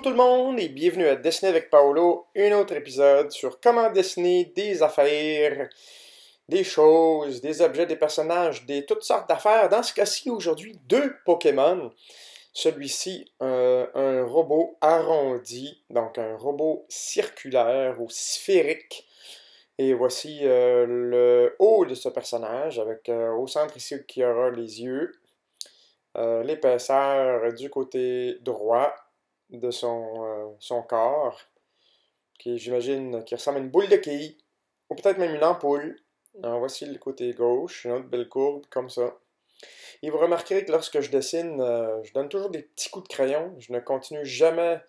tout le monde et bienvenue à Dessiner avec Paolo, un autre épisode sur comment dessiner des affaires, des choses, des objets, des personnages, toutes sortes d'affaires. Dans ce cas-ci, aujourd'hui, deux Pokémon. Celui-ci, un robot arrondi, donc un robot circulaire ou sphérique. Et voici le haut de ce personnage, avec au centre ici qui aura les yeux, l'épaisseur du côté droit de son corps, qui j'imagine qui ressemble à une boule de quilles, ou peut-être même une ampoule. Alors voici le côté gauche, une autre belle courbe comme ça. Et vous remarquerez que lorsque je dessine, je donne toujours des petits coups de crayon. Je ne continue jamais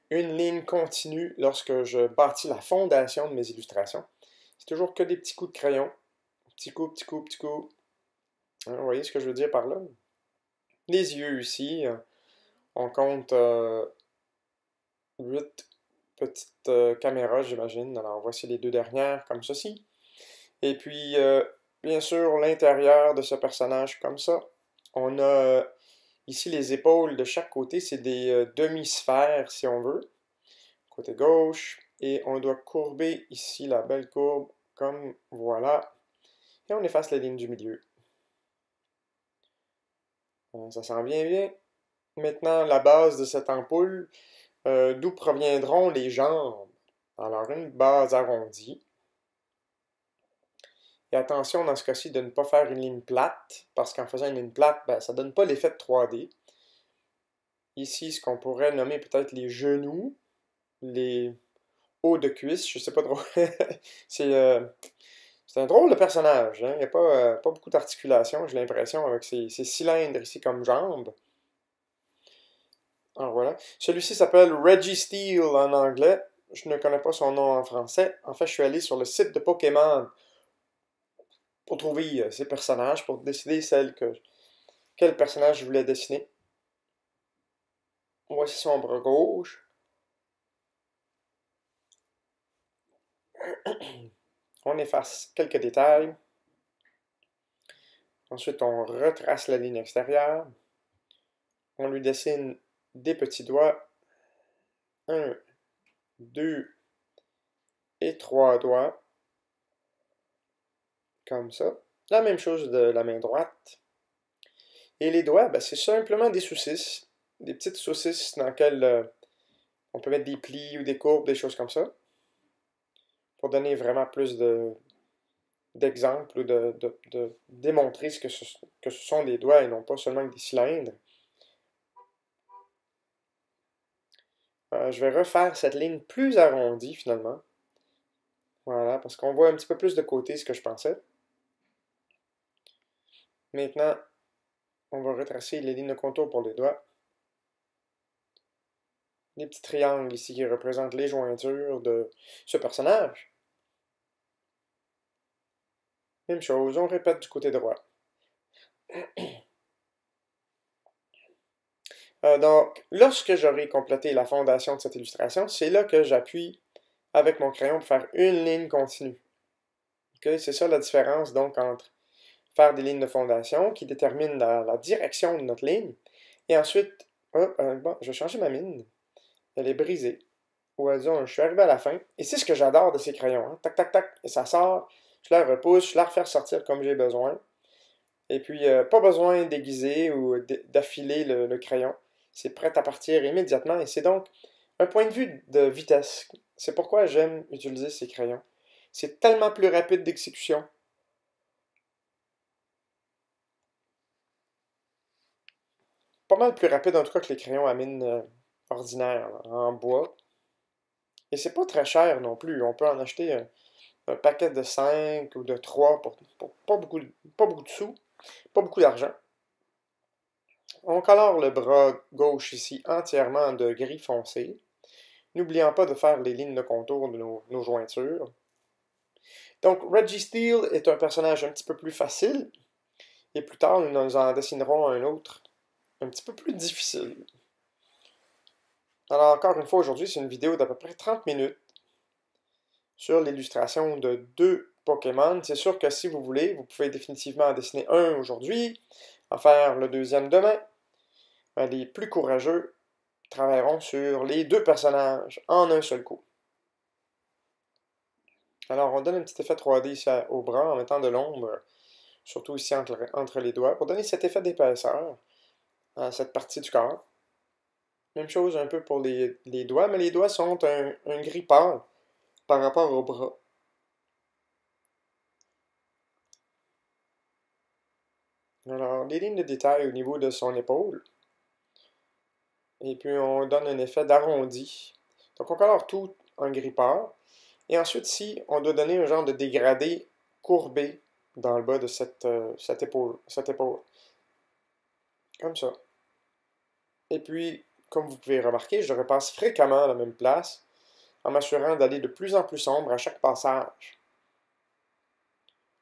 une ligne continue lorsque je bâtis la fondation de mes illustrations. C'est toujours que des petits coups de crayon. Petit coup, petit coup, petit coup. Hein, vous voyez ce que je veux dire par là? Les yeux ici, on compte 8 petites caméras, j'imagine. Alors voici les deux dernières comme ceci. Et puis, bien sûr, l'intérieur de ce personnage comme ça. On a ici les épaules de chaque côté, c'est des demi-sphères si on veut. Côté gauche. Et on doit courber ici la belle courbe comme voilà. Et on efface la ligne du milieu. Ça s'en vient bien. Maintenant, la base de cette ampoule, d'où proviendront les jambes? Alors, une base arrondie. Et attention dans ce cas-ci de ne pas faire une ligne plate, parce qu'en faisant une ligne plate, ben, ça ne donne pas l'effet de 3D. Ici, ce qu'on pourrait nommer peut-être les genoux, les hauts de cuisse, je sais pas trop. C'est un drôle de personnage, hein? Il n'y a pas beaucoup d'articulation, j'ai l'impression, avec ces cylindres ici comme jambes. Alors voilà. Celui-ci s'appelle Registeel en anglais. Je ne connais pas son nom en français. En fait, je suis allé sur le site de Pokémon pour trouver ces personnages, pour décider quel personnage je voulais dessiner. Voici son bras gauche. On efface quelques détails. Ensuite, on retrace la ligne extérieure. On lui dessine des petits doigts. 1, 2 et 3 doigts. Comme ça. La même chose de la main droite. Et les doigts, ben, c'est simplement des saucisses. Des petites saucisses dans lesquelles on peut mettre des plis ou des courbes, des choses comme ça. Pour donner vraiment plus d'exemples ou de démontrer que ce sont des doigts et non pas seulement des cylindres. Je vais refaire cette ligne plus arrondie finalement. Voilà, parce qu'on voit un petit peu plus de côté ce que je pensais. Maintenant, on va retracer les lignes de contour pour les doigts. Les petits triangles ici qui représentent les jointures de ce personnage. Même chose, on répète du côté droit. Donc, lorsque j'aurai complété la fondation de cette illustration, c'est là que j'appuie avec mon crayon pour faire une ligne continue. Okay? C'est ça la différence donc entre faire des lignes de fondation qui déterminent la direction de notre ligne, et ensuite, bon, je vais changer ma mine, elle est brisée. Ou disons, je suis arrivé à la fin, et c'est ce que j'adore de ces crayons, hein. Tac, tac, tac, et ça sort, je la repousse, je la refais sortir comme j'ai besoin, et puis pas besoin d'aiguiser ou d'affiler le crayon, c'est prêt à partir immédiatement, et c'est donc un point de vue de vitesse. C'est pourquoi j'aime utiliser ces crayons. C'est tellement plus rapide d'exécution. Pas mal plus rapide en tout cas que les crayons à mine ordinaires, là, en bois. Et c'est pas très cher non plus. On peut en acheter un paquet de 5 ou de 3 pour pas beaucoup de sous, pas beaucoup d'argent. On colore le bras gauche ici entièrement de gris foncé, n'oubliant pas de faire les lignes de contour de nos jointures. Donc Registeel est un personnage un petit peu plus facile, et plus tard nous en dessinerons un autre un petit peu plus difficile. Alors encore une fois aujourd'hui, c'est une vidéo d'à peu près 30 minutes sur l'illustration de deux Pokémon. C'est sûr que si vous voulez, vous pouvez définitivement en dessiner un aujourd'hui, en faire le deuxième demain. Les plus courageux travaillerons sur les deux personnages en un seul coup. Alors, on donne un petit effet 3D ici au bras en mettant de l'ombre, surtout ici entre les doigts, pour donner cet effet d'épaisseur à cette partie du corps. Même chose un peu pour les doigts, mais les doigts sont un gris pâle par rapport au bras. Alors, les lignes de détail au niveau de son épaule. Et puis, on donne un effet d'arrondi. Donc, on colore tout en gris pâle. Et ensuite, ici, on doit donner un genre de dégradé courbé dans le bas de cette épaule. Comme ça. Et puis, comme vous pouvez remarquer, je repasse fréquemment à la même place, en m'assurant d'aller de plus en plus sombre à chaque passage.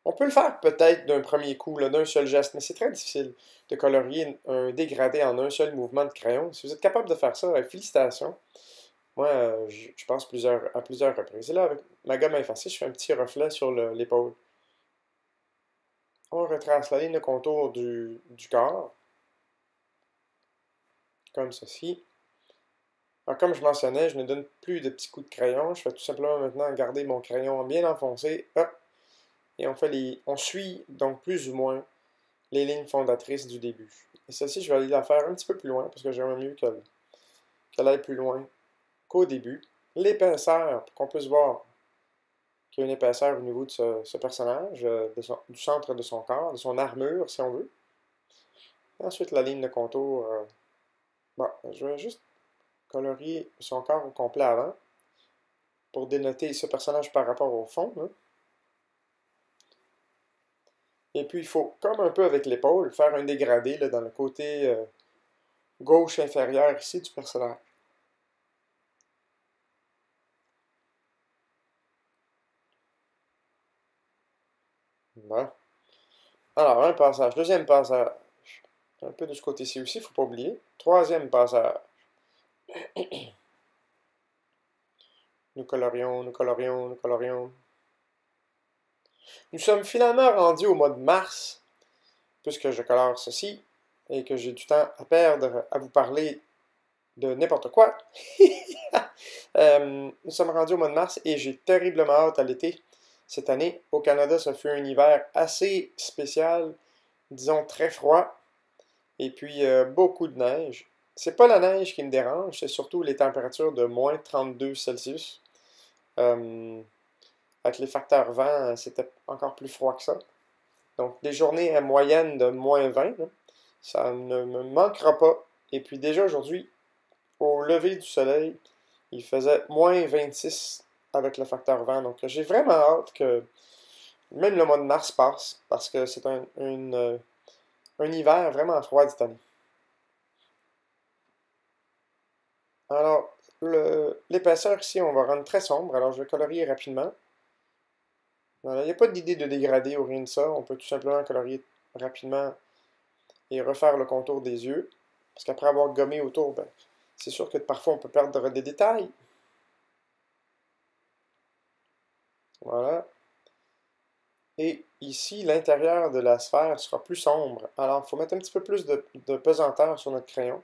On peut le faire peut-être d'un premier coup, d'un seul geste, mais c'est très difficile de colorier un dégradé en un seul mouvement de crayon. Si vous êtes capable de faire ça, félicitations. Moi, je pense à plusieurs reprises. Et là, avec ma gomme effacée, je fais un petit reflet sur l'épaule. On retrace la ligne de contour du corps, comme ceci. Alors, comme je mentionnais, je ne donne plus de petits coups de crayon. Je fais tout simplement maintenant garder mon crayon bien enfoncé. Hop! Et on suit donc plus ou moins les lignes fondatrices du début. Et celle-ci, je vais aller la faire un petit peu plus loin parce que j'aimerais mieux qu'elle aille plus loin qu'au début. L'épaisseur, pour qu'on puisse voir qu'il y a une épaisseur au niveau de ce personnage, du centre de son corps, de son armure, si on veut. Et ensuite, la ligne de contour. Bon, je vais juste colorier son corps au complet avant pour dénoter ce personnage par rapport au fond. Hein. Et puis, il faut, comme un peu avec l'épaule, faire un dégradé là, dans le côté gauche inférieur ici du personnage. Bon. Alors, un passage. Deuxième passage. Un peu de ce côté-ci aussi, il ne faut pas oublier. Troisième passage. Nous colorions, nous colorions, nous colorions. Nous sommes finalement rendus au mois de mars, puisque je colore ceci, et que j'ai du temps à perdre à vous parler de n'importe quoi. Nous sommes rendus au mois de mars et j'ai terriblement hâte à l'été. Cette année, au Canada, ça fut un hiver assez spécial, disons très froid, et puis beaucoup de neige. C'est pas la neige qui me dérange, c'est surtout les températures de moins 32 Celsius. Avec les facteurs vent, c'était encore plus froid que ça. Donc, des journées à moyenne de moins 20, là, ça ne me manquera pas. Et puis déjà aujourd'hui, au lever du soleil, il faisait moins 26 avec le facteur vent. Donc, j'ai vraiment hâte que même le mois de mars passe, parce que c'est un hiver vraiment froid cette année. Alors, l'épaisseur ici, on va rendre très sombre. Alors, je vais colorier rapidement. Voilà, il n'y a pas d'idée de dégradé ou rien de ça. On peut tout simplement colorier rapidement et refaire le contour des yeux. Parce qu'après avoir gommé autour, ben, c'est sûr que parfois on peut perdre des détails. Voilà. Et ici, l'intérieur de la sphère sera plus sombre. Alors, il faut mettre un petit peu plus de pesanteur sur notre crayon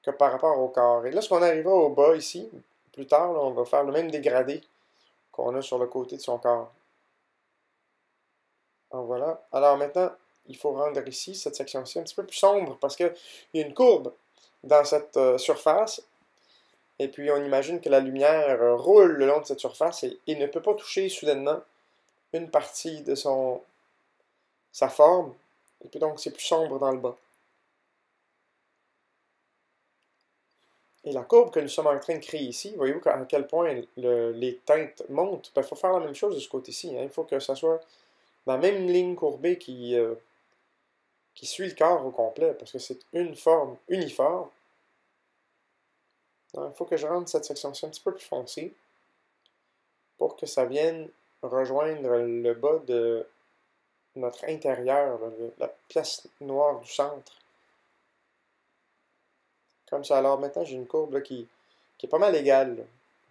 que par rapport au corps. Et lorsqu'on arrivera au bas ici, plus tard, là, on va faire le même dégradé qu'on a sur le côté de son corps. Alors voilà. Alors maintenant, il faut rendre ici, cette section-ci, un petit peu plus sombre parce qu'il y a une courbe dans cette surface. Et puis on imagine que la lumière roule le long de cette surface et ne peut pas toucher soudainement une partie de sa forme. Et puis donc c'est plus sombre dans le bas. Et la courbe que nous sommes en train de créer ici, voyez-vous à quel point les teintes montent? Il faut faire la même chose de ce côté-ci. Hein. Il faut que ça soit la même ligne courbée qui suit le corps au complet, parce que c'est une forme uniforme. Il faut que je rende cette section-ci un petit peu plus foncée pour que ça vienne rejoindre le bas de notre intérieur, la pièce noire du centre. Comme ça. Alors maintenant, j'ai une courbe là, qui est pas mal égale là,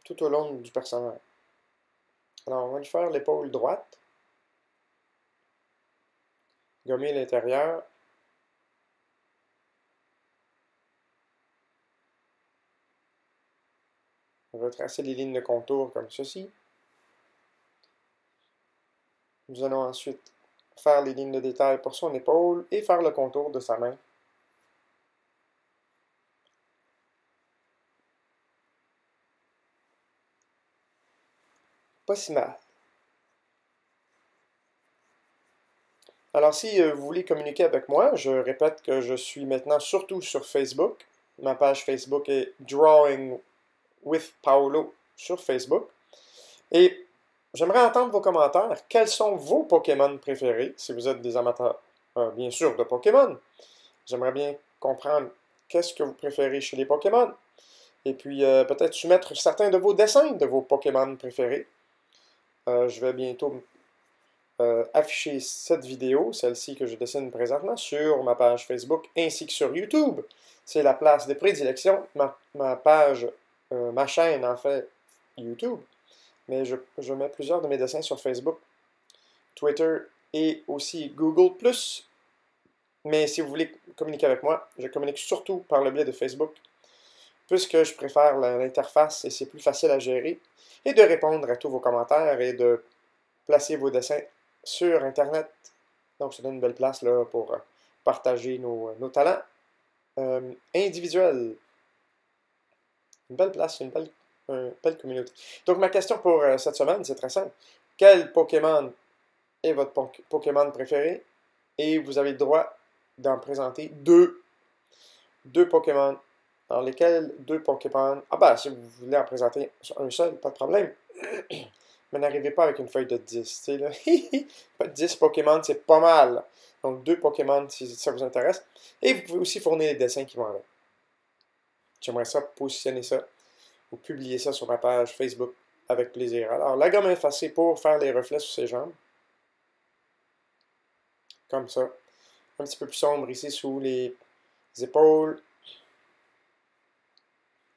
tout au long du personnage. Alors, on va lui faire l'épaule droite. Gommer l'intérieur. retracer les lignes de contour comme ceci. Nous allons ensuite faire les lignes de détail pour son épaule et faire le contour de sa main. Pas si mal. Alors, si vous voulez communiquer avec moi, je répète que je suis maintenant surtout sur Facebook. Ma page Facebook est Drawing with Paolo sur Facebook. Et j'aimerais entendre vos commentaires. Quels sont vos Pokémon préférés, si vous êtes des amateurs, bien sûr, de Pokémon. J'aimerais bien comprendre qu'est-ce que vous préférez chez les Pokémon. Et puis, peut-être soumettre certains de vos dessins de vos Pokémon préférés. Je vais bientôt afficher cette vidéo, celle-ci que je dessine présentement, sur ma page Facebook ainsi que sur YouTube. C'est la place de prédilection, ma page, ma chaîne en fait, YouTube. Mais je mets plusieurs de mes dessins sur Facebook, Twitter et aussi Google+. Mais si vous voulez communiquer avec moi, je communique surtout par le biais de Facebook, puisque je préfère l'interface et c'est plus facile à gérer, et de répondre à tous vos commentaires et de placer vos dessins sur Internet. Donc, ça donne une belle place là, pour partager nos talents individuels. Une belle place, une belle communauté. Donc, ma question pour cette semaine, c'est très simple. Quel Pokémon est votre Pokémon préféré? Et vous avez le droit d'en présenter deux Pokémon. Dans lesquels deux Pokémon... Ah ben, si vous voulez en présenter un seul, pas de problème. Mais n'arrivez pas avec une feuille de 10, tu sais, là. 10 Pokémon, c'est pas mal. Donc, deux Pokémon, si ça vous intéresse. Et vous pouvez aussi fournir les dessins qui vont avec. J'aimerais ça, positionner ça, ou publier ça sur ma page Facebook, avec plaisir. Alors, la gomme effacée pour faire les reflets sur ses jambes. Comme ça. Un petit peu plus sombre ici, sous les épaules.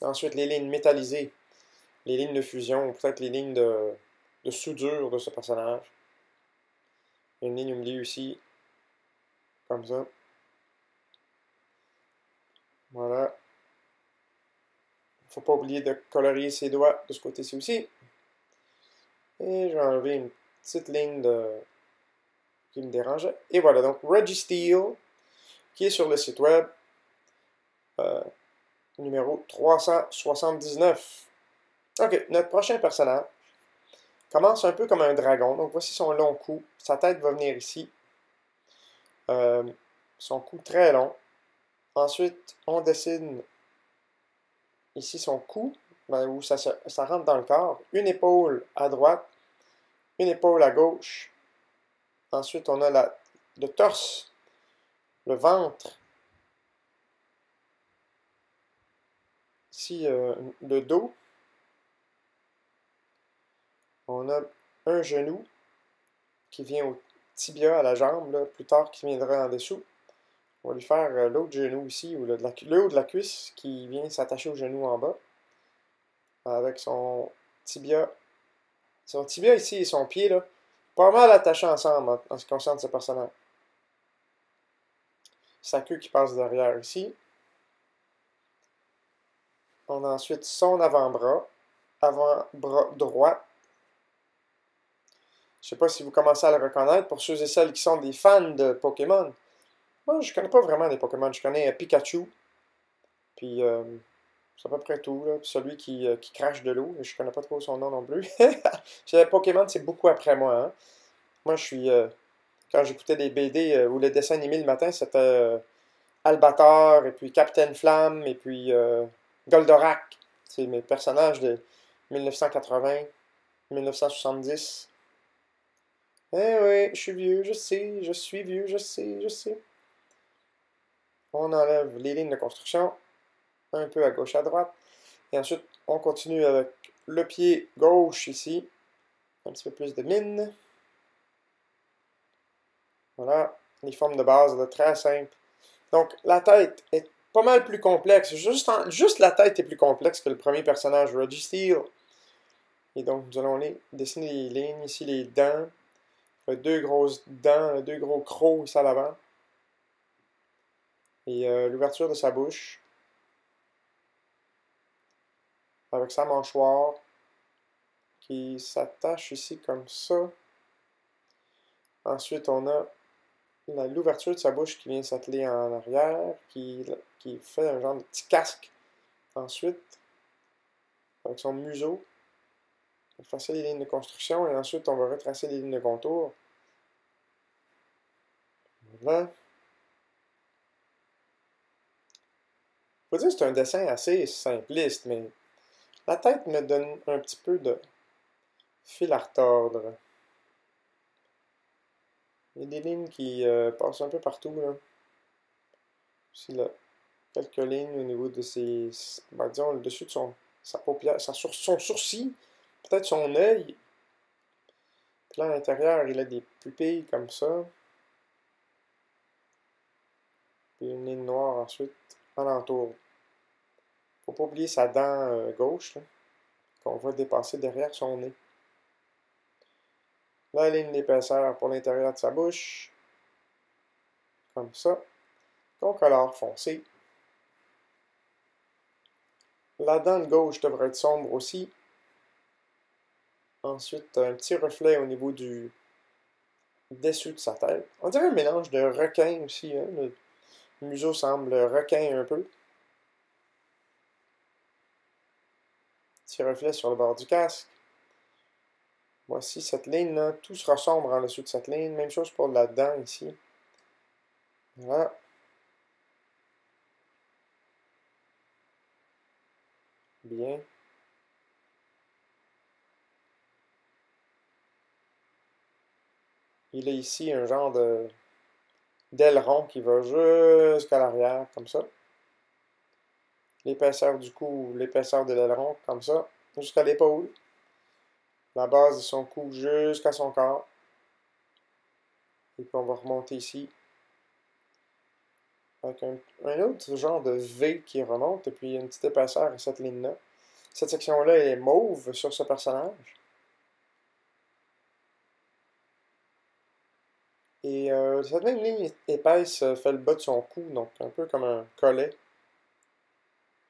Ensuite, les lignes métallisées. Les lignes de fusion, ou peut-être les lignes de soudure de ce personnage. Une ligne au milieu ici, comme ça. Voilà. Il ne faut pas oublier de colorier ses doigts de ce côté-ci aussi. Et je vais enlever une petite ligne qui me dérangeait. Et voilà, donc Registeel, qui est sur le site web, numéro 379. Ok, notre prochain personnage commence un peu comme un dragon. Donc voici son long cou. Sa tête va venir ici. Son cou très long. Ensuite, on dessine ici son cou, où ça rentre dans le corps. Une épaule à droite, une épaule à gauche. Ensuite, on a le torse, le ventre. Ici, le dos. On a un genou qui vient au tibia, à la jambe, là, plus tard qui viendra en dessous. On va lui faire l'autre genou ici, ou le haut de la cuisse qui vient s'attacher au genou en bas. Avec son tibia. Son tibia ici et son pied, là, pas mal attachés ensemble en ce qui concerne ce personnage. Sa queue qui passe derrière ici. On a ensuite son avant-bras droit. Je ne sais pas si vous commencez à le reconnaître. Pour ceux et celles qui sont des fans de Pokémon, moi je connais pas vraiment des Pokémon. Je connais Pikachu. Puis c'est à peu près tout. Là. Puis celui qui crache de l'eau. Je connais pas trop son nom non plus. Pokémon, c'est beaucoup après moi. Hein. Moi, je suis... quand j'écoutais des BD ou les dessins animés le matin, c'était Albator, et puis Captain Flamme, et puis Goldorak. C'est mes personnages de 1980, 1970. Eh oui, je suis vieux, je sais, je suis vieux, je sais, je sais. On enlève les lignes de construction, un peu à gauche, à droite. Et ensuite, on continue avec le pied gauche ici. Un petit peu plus de mine. Voilà, les formes de base, là, très simples. Donc, la tête est pas mal plus complexe. Juste la tête est plus complexe que le premier personnage, Registeel. Et donc, nous allons dessiner les lignes, ici les dents. Deux grosses dents, deux gros crocs ici à l'avant. Et l'ouverture de sa bouche. avec sa mâchoire qui s'attache ici comme ça. Ensuite, on a l'ouverture de sa bouche qui vient s'atteler en arrière, qui fait un genre de petit casque. Ensuite, avec son museau, on va tracer les lignes de construction et ensuite on va retracer les lignes de contour. Voilà. Faut dire que c'est un dessin assez simpliste, mais la tête me donne un petit peu de fil à retordre. Il y a des lignes qui passent un peu partout, là. Ici, là, quelques lignes au niveau de ses, ben, disons, le dessus de sa paupière, son sourcil, peut-être son œil. Puis là, à l'intérieur, il a des pupilles comme ça. Puis une ligne noire ensuite, alentour. Faut pas oublier sa dent gauche, qu'on voit dépasser derrière son nez. La ligne d'épaisseur pour l'intérieur de sa bouche. Comme ça. Ton color foncé. La dent de gauche devrait être sombre aussi. Ensuite, un petit reflet au niveau du dessus de sa tête. On dirait un mélange de requin aussi. Hein? Le museau semble requin un peu. Petit reflet sur le bord du casque. Voici cette ligne-là. Tout sera sombre en dessous de cette ligne. Même chose pour la dent ici. Voilà. Bien. Il a ici un genre d'aileron qui va jusqu'à l'arrière, comme ça. L'épaisseur du cou, l'épaisseur de l'aileron, comme ça, jusqu'à l'épaule. La base de son cou jusqu'à son corps. Et puis on va remonter ici. Avec un autre genre de V qui remonte, et puis il y a une petite épaisseur à cette ligne-là. Cette section-là est mauve sur ce personnage. Et cette même ligne épaisse fait le bas de son cou, donc un peu comme un collet.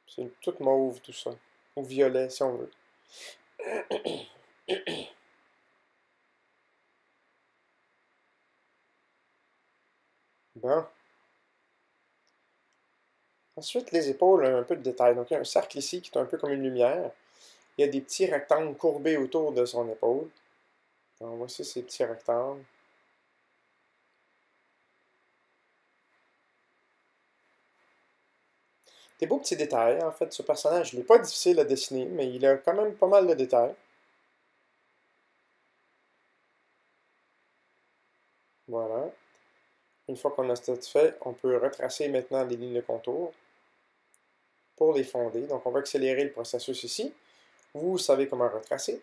C'est toute mauve tout ça. Ou violet si on veut. Bon. Ensuite, les épaules, un peu de détail. Donc il y a un cercle ici qui est un peu comme une lumière. Il y a des petits rectangles courbés autour de son épaule. Donc voici ces petits rectangles. Des beaux petits détails, en fait, ce personnage. Il n'est pas difficile à dessiner, mais il a quand même pas mal de détails. Voilà. Une fois qu'on a ça fait, on peut retracer maintenant les lignes de contour pour les fonder. Donc on va accélérer le processus ici. Vous savez comment retracer.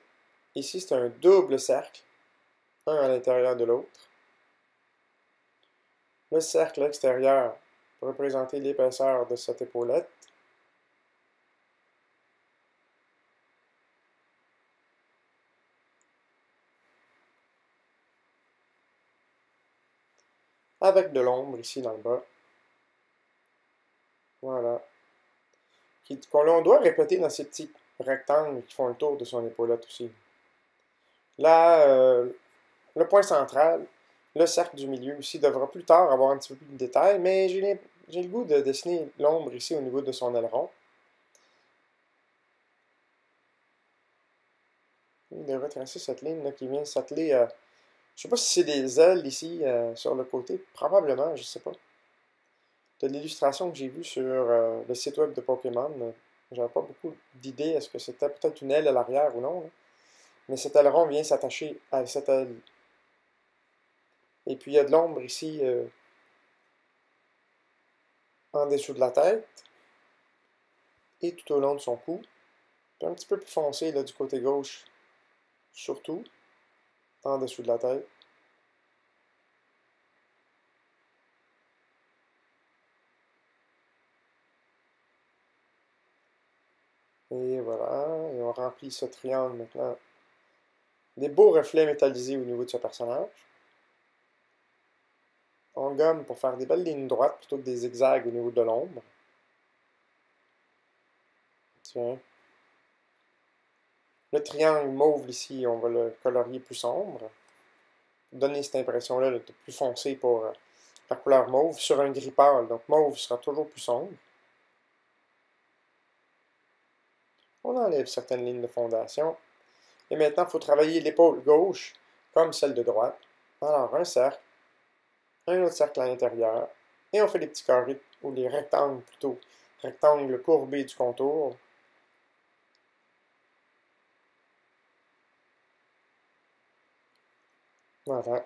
Ici, c'est un double cercle, un à l'intérieur de l'autre. Le cercle extérieur va représenter l'épaisseur de cette épaulette. Avec de l'ombre ici dans le bas. Voilà. Qu'on doit répéter dans ces petits rectangles qui font le tour de son épaulette aussi. Là, le point central, le cercle du milieu aussi, devra plus tard avoir un petit peu plus de détails, mais j'ai le goût de dessiner l'ombre ici au niveau de son aileron. De retracer cette ligne là, qui vient s'atteler à... Je sais pas si c'est des ailes ici sur le côté, probablement, je sais pas. De l'illustration que j'ai vue sur le site web de Pokémon, j'avais pas beaucoup d'idées, est-ce que c'était peut-être une aile à l'arrière ou non, là. Mais cet aileron vient s'attacher à cette aile. Et puis il y a de l'ombre ici en dessous de la tête et tout au long de son cou. Puis un petit peu plus foncé là, du côté gauche, surtout en dessous de la tête. Et voilà, et on remplit ce triangle maintenant. Des beaux reflets métallisés au niveau de ce personnage. On gomme pour faire des belles lignes droites plutôt que des zigzags au niveau de l'ombre. Tiens. Le triangle mauve ici, on va le colorier plus sombre. Donner cette impression-là de plus foncé pour la couleur mauve sur un gris pâle. Donc mauve sera toujours plus sombre. On enlève certaines lignes de fondation. Et maintenant, il faut travailler l'épaule gauche comme celle de droite. Alors, un cercle, un autre cercle à l'intérieur, et on fait les petits carrés, ou les rectangles plutôt, rectangles courbés du contour. Voilà.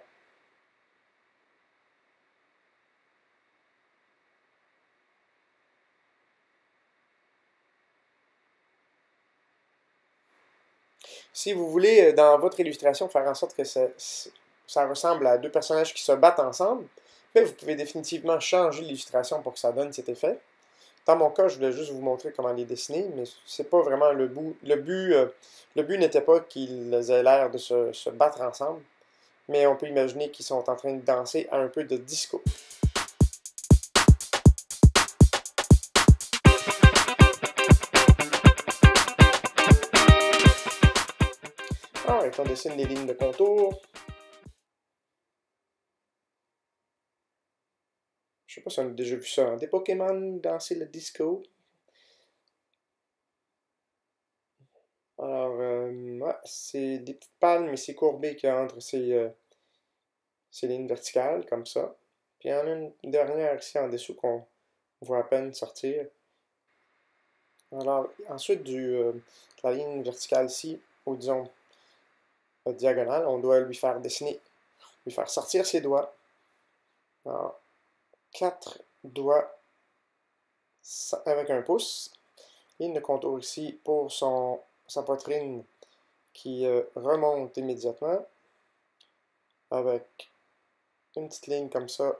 Si vous voulez, dans votre illustration, faire en sorte que ça ressemble à deux personnages qui se battent ensemble, mais vous pouvez définitivement changer l'illustration pour que ça donne cet effet. Dans mon cas, je voulais juste vous montrer comment les dessiner, mais c'est pas vraiment le but. Le but n'était pas qu'ils aient l'air de se battre ensemble, mais on peut imaginer qu'ils sont en train de danser à un peu de disco. Alright, on dessine les lignes de contour. Je sais pas si on a déjà vu ça, hein? Des Pokémon danser le disco. Alors, ouais, c'est des petites palmes ici courbées qu'il y a entre ces lignes verticales, comme ça. Puis il y en a une dernière ici en dessous qu'on voit à peine sortir. Alors, ensuite de la ligne verticale ici, ou disons diagonale, on doit lui faire dessiner, lui faire sortir ses doigts. Alors, 4 doigts avec un pouce. Ligne de contour ici pour sa poitrine qui remonte immédiatement avec une petite ligne comme ça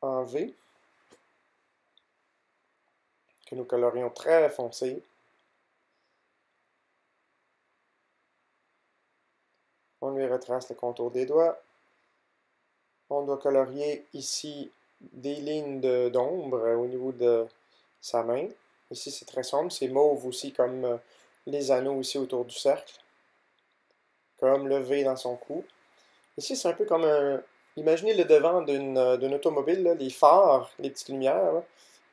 en V que nous colorions très foncé. On lui retrace le contour des doigts. On doit colorier ici des lignes d'ombre au niveau de sa main. Ici, c'est très sombre. C'est mauve aussi, comme les anneaux ici autour du cercle. Comme le V dans son cou. Ici, c'est un peu comme un... Imaginez le devant d'une automobile, là, les phares, les petites lumières.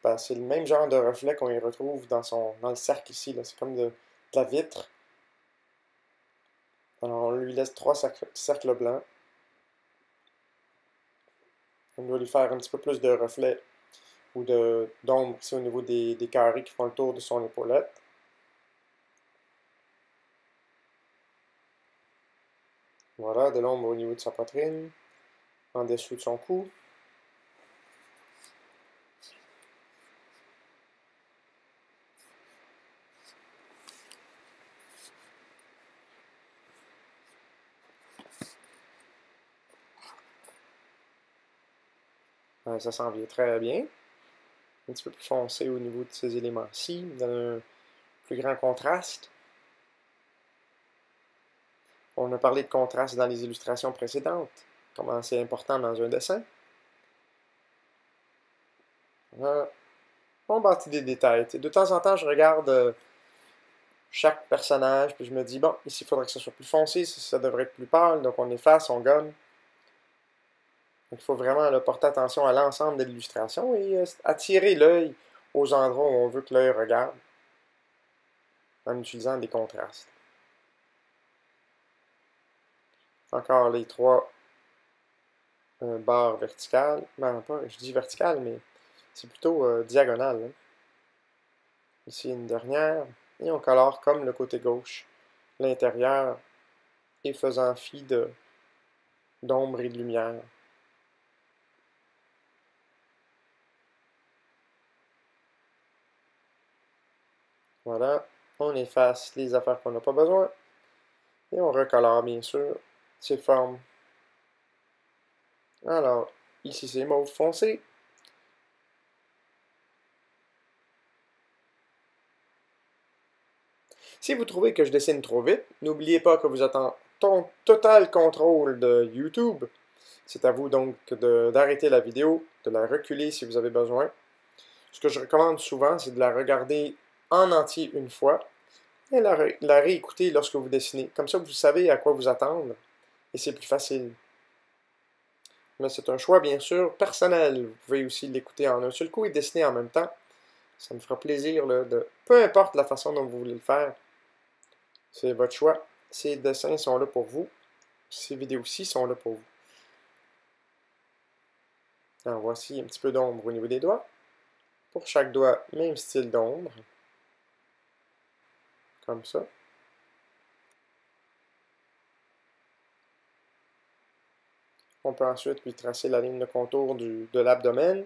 Ben, c'est le même genre de reflet qu'on y retrouve dans le cercle ici. C'est comme de la vitre. Alors, on lui laisse 3 cercles blancs. On doit lui faire un petit peu plus de reflet ou d'ombre ici au niveau des carrés qui font le tour de son épaulette. Voilà, de l'ombre au niveau de sa poitrine, en dessous de son cou. Ça s'en vient très bien. Un petit peu plus foncé au niveau de ces éléments-ci, donne un plus grand contraste. On a parlé de contraste dans les illustrations précédentes, comment c'est important dans un dessin. On bâtit des détails. De temps en temps, je regarde chaque personnage, puis je me dis, bon, ici, il faudrait que ce soit plus foncé, ça devrait être plus pâle, donc on efface, on gomme. Donc, il faut vraiment là, porter attention à l'ensemble de l'illustration et attirer l'œil aux endroits où on veut que l'œil regarde, en utilisant des contrastes. Encore les 3 barres verticales. Ben, pas, je dis verticales, mais c'est plutôt diagonale. Hein. Ici, une dernière. Et on colore comme le côté gauche, l'intérieur, et faisant fi d'ombre et de lumière. Voilà, on efface les affaires qu'on n'a pas besoin. Et on recolore, bien sûr, ces formes. Alors, ici c'est mauve foncé. Si vous trouvez que je dessine trop vite, n'oubliez pas que vous êtes en total contrôle de YouTube. C'est à vous donc d'arrêter la vidéo, de la reculer si vous avez besoin. Ce que je recommande souvent, c'est de la regarder en entier une fois et la réécouter lorsque vous dessinez. Comme ça, vous savez à quoi vous attendre et c'est plus facile. Mais c'est un choix, bien sûr, personnel. Vous pouvez aussi l'écouter en un seul coup et dessiner en même temps. Ça me fera plaisir, là, peu importe la façon dont vous voulez le faire. C'est votre choix. Ces dessins sont là pour vous. Ces vidéos-ci sont là pour vous. Alors, voici un petit peu d'ombre au niveau des doigts. Pour chaque doigt, même style d'ombre. Comme ça. On peut ensuite lui tracer la ligne de contour de l'abdomen.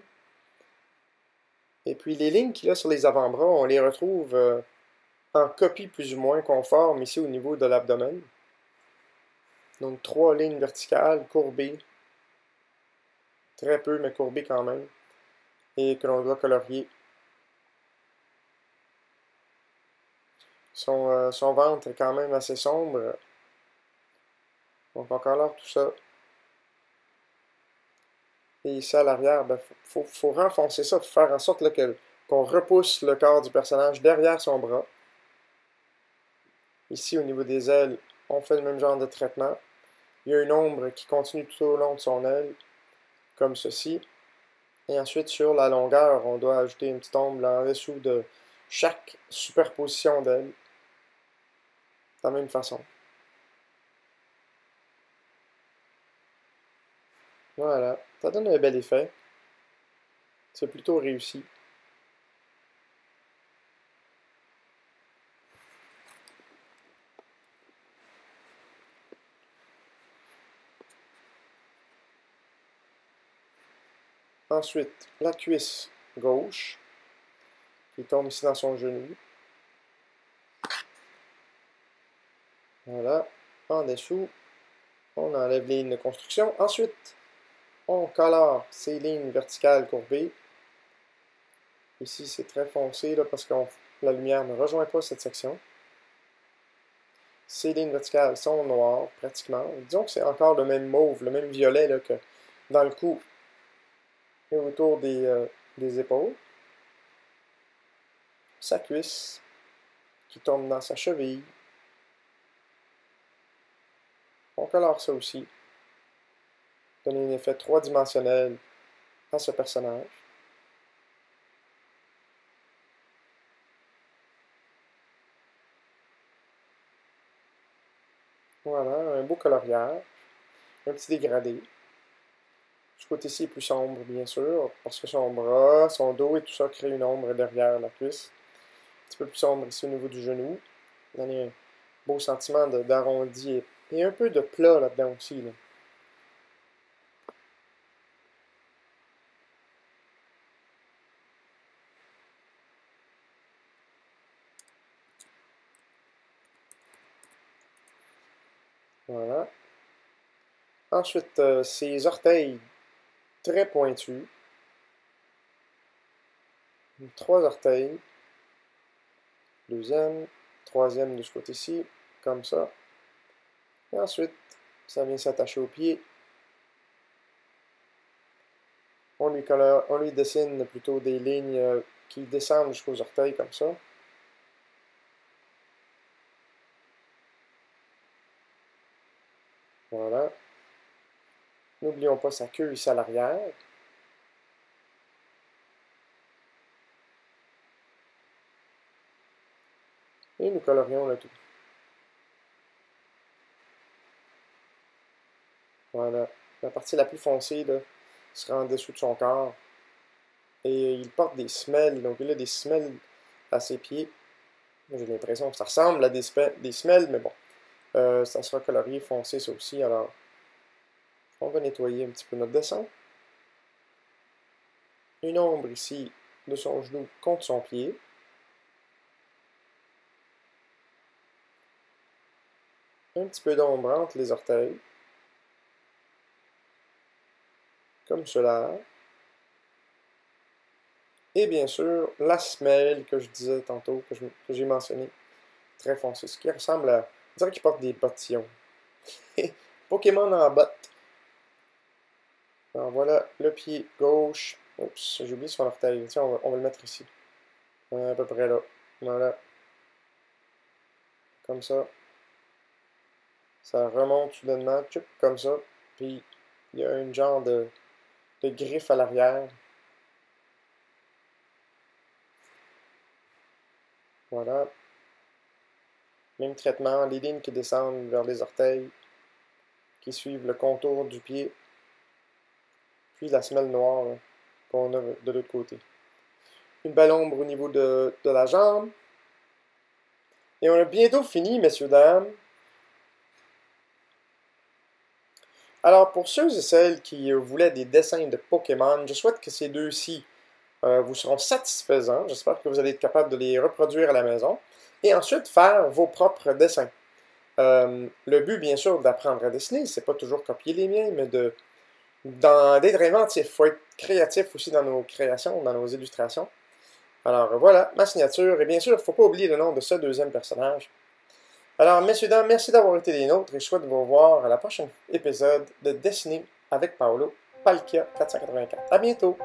Et puis les lignes qu'il a sur les avant-bras, on les retrouve en copie plus ou moins conforme ici au niveau de l'abdomen. Donc 3 lignes verticales, courbées. Très peu, mais courbées quand même. Et que l'on doit colorier. Son ventre est quand même assez sombre. Donc on colore tout ça. Et ici à l'arrière, ben, faut renfoncer ça, faire en sorte qu'on repousse le corps du personnage derrière son bras. Ici, au niveau des ailes, on fait le même genre de traitement. Il y a une ombre qui continue tout au long de son aile, comme ceci. Et ensuite, sur la longueur, on doit ajouter une petite ombre en dessous de chaque superposition d'aile. De la même façon. Voilà, ça donne un bel effet. C'est plutôt réussi. Ensuite, la cuisse gauche, qui tombe ici dans son genou. Voilà, en dessous, on enlève les lignes de construction. Ensuite, on colore ces lignes verticales courbées. Ici, c'est très foncé là, parce que la lumière ne rejoint pas cette section. Ces lignes verticales sont noires, pratiquement. Disons que c'est encore le même mauve, le même violet là, que dans le cou et autour des épaules. Sa cuisse, qui tombe dans sa cheville. On colore ça aussi. Donner un effet 3-dimensionnel à ce personnage. Voilà, un beau coloriage. Un petit dégradé. Ce côté-ci est plus sombre, bien sûr, parce que son bras, son dos et tout ça crée une ombre derrière la cuisse. Un petit peu plus sombre ici au niveau du genou. Donner un beau sentiment d'arrondi et un peu de plat là-dedans aussi. Là. Voilà. Ensuite, ses orteils très pointus. 3 orteils. Deuxième, troisième de ce côté-ci, comme ça. Et ensuite, ça vient s'attacher au pied. On lui dessine plutôt des lignes qui descendent jusqu'aux orteils, comme ça. Voilà. N'oublions pas sa queue ici à l'arrière. Et nous colorions le tout. Voilà. La partie la plus foncée là, sera en dessous de son corps. Et il porte des semelles, donc il a des semelles à ses pieds. J'ai l'impression que ça ressemble à des semelles, mais bon. Ça sera colorié foncé, ça aussi. Alors, on va nettoyer un petit peu notre dessin. Une ombre ici de son genou contre son pied. Un petit peu d'ombre entre les orteils. Comme cela. Et bien sûr, la semelle que je disais tantôt, que j'ai mentionné, très foncé. Ce qui ressemble à... On dirait qu'il porte des bottillons. Pokémon en botte. Alors voilà, le pied gauche. Oups, j'ai oublié son orteil. Tiens, on va le mettre ici. À peu près là. Voilà. comme ça. Ça remonte soudainement, tchoup, comme ça. Puis il y a une genre de griffe à l'arrière. Voilà. Même traitement, les lignes qui descendent vers les orteils, qui suivent le contour du pied. Puis la semelle noire qu'on a de l'autre côté. Une belle ombre au niveau de la jambe. Et on a bientôt fini, messieurs, dames. Alors, pour ceux et celles qui voulaient des dessins de Pokémon, je souhaite que ces deux-ci vous seront satisfaisants. J'espère que vous allez être capable de les reproduire à la maison. Et ensuite, faire vos propres dessins. Le but, bien sûr, d'apprendre à dessiner, c'est pas toujours copier les miens, mais d'être inventif. Il faut être créatif aussi dans nos créations, dans nos illustrations. Alors voilà, ma signature. Et bien sûr, il ne faut pas oublier le nom de ce deuxième personnage. Alors, messieurs, dames, merci d'avoir été des nôtres et je souhaite vous revoir à la prochaine épisode de Dessiner avec Paolo, Palkia 484. À bientôt!